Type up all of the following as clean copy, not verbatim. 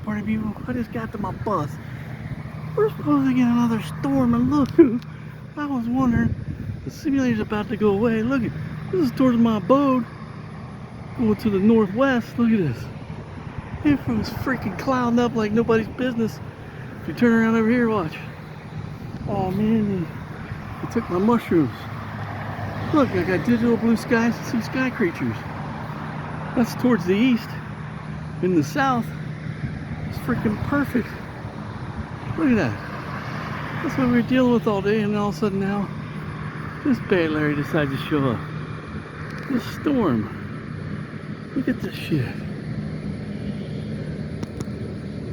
party people. I just got to my bus. We're supposed to get another storm, and look, I was wondering, the simulator's about to go away. Look, this is towards my abode, going to the northwest. Look at this. It was freaking clouding up like nobody's business. If you turn around over here, watch. Oh man, they took my mushrooms. Look, I got digital blue skies and some sky creatures. That's towards the east. In the south, it's freaking perfect. Look at that. That's what we were dealing with all day, and all of a sudden now, this bad Larry decides to show up. This storm. Look at this shit.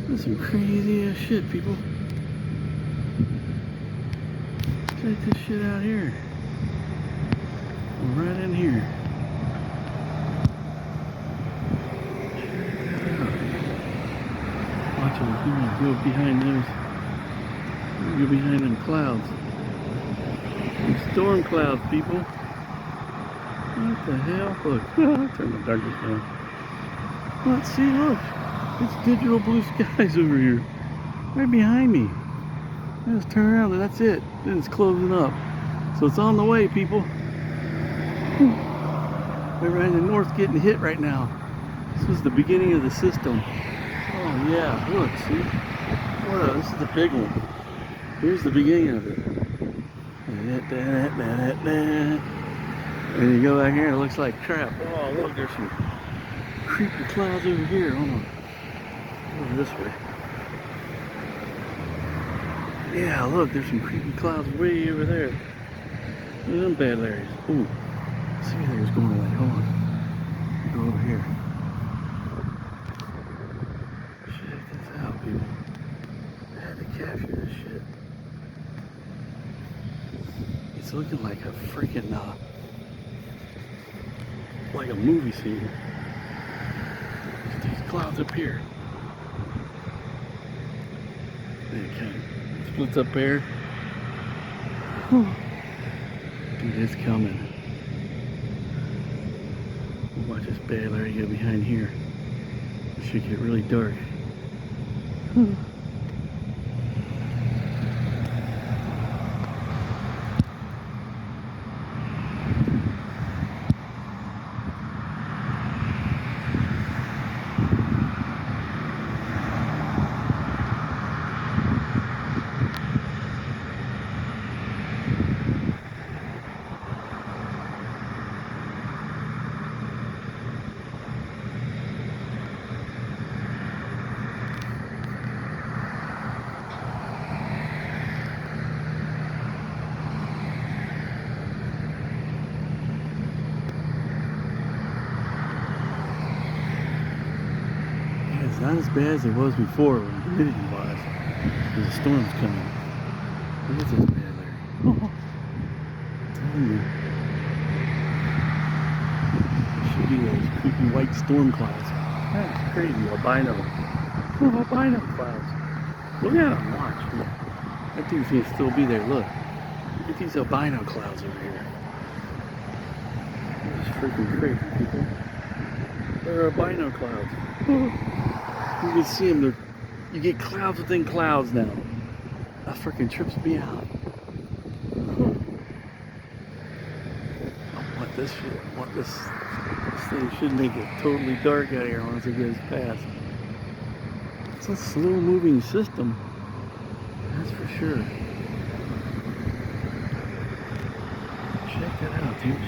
This is some crazy ass shit, people. Check this shit out here. Right in here. Watch it. Go behind those. Go behind them clouds. Some storm clouds, people. What the hell? Look. Turn the darkness down. Let's see, look. It's digital blue skies over here. Right behind me. I just turn around and that's it. Then it's closing up. So it's on the way, people. Everybody in the north getting hit right now. This is the beginning of the system. Oh yeah, look, see? Whoa, this is the big one. Here's the beginning of it. And you go back here and it looks like crap. Oh look, there's some creepy clouds over here. Hold on. Over this way. Yeah, look, there's some creepy clouds way over there. Look at them bad Larrys. Ooh. See, there's going away. Hold on. Go over here. Check this out, people. I had to capture this shit. It's looking like a freaking, like a movie scene. Look at these clouds up here. It kind of splits up there. Dude, it's coming. Watch this bad Larry go behind here. It should get really dark. It's not as bad as it was before when humidity was. Because the storm's coming. Look at this bad Larry. Oh, I'm telling you. It should be those creepy white storm clouds. That's crazy. Albino. Oh, albino clouds. Look at them. Watch. Look. That dude can still be there. Look. Look at these albino clouds over here. This is freaking crazy, people. They're albino clouds. You can see them. You get clouds within clouds now. That freaking trips me out. I want this shit. I want this thing should make it totally dark out here once it goes past. It's a slow moving system. That's for sure. Check that out, dude.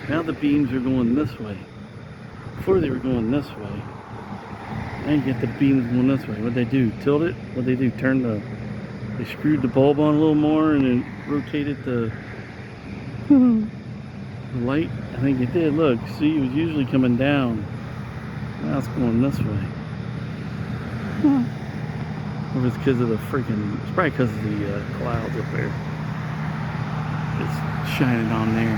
Now the beams are going this way. Before they were going this way. Now you get the beams going this way. What'd they do? Tilt it? What'd they do? They screwed the bulb on a little more and then rotated the light. I think it did. Look, see, it was usually coming down. Now it's going this way. Or it's because of the freaking, it's probably because of the clouds up there. It's shining on there.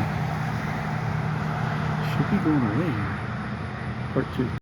Should be going away here. Part 2.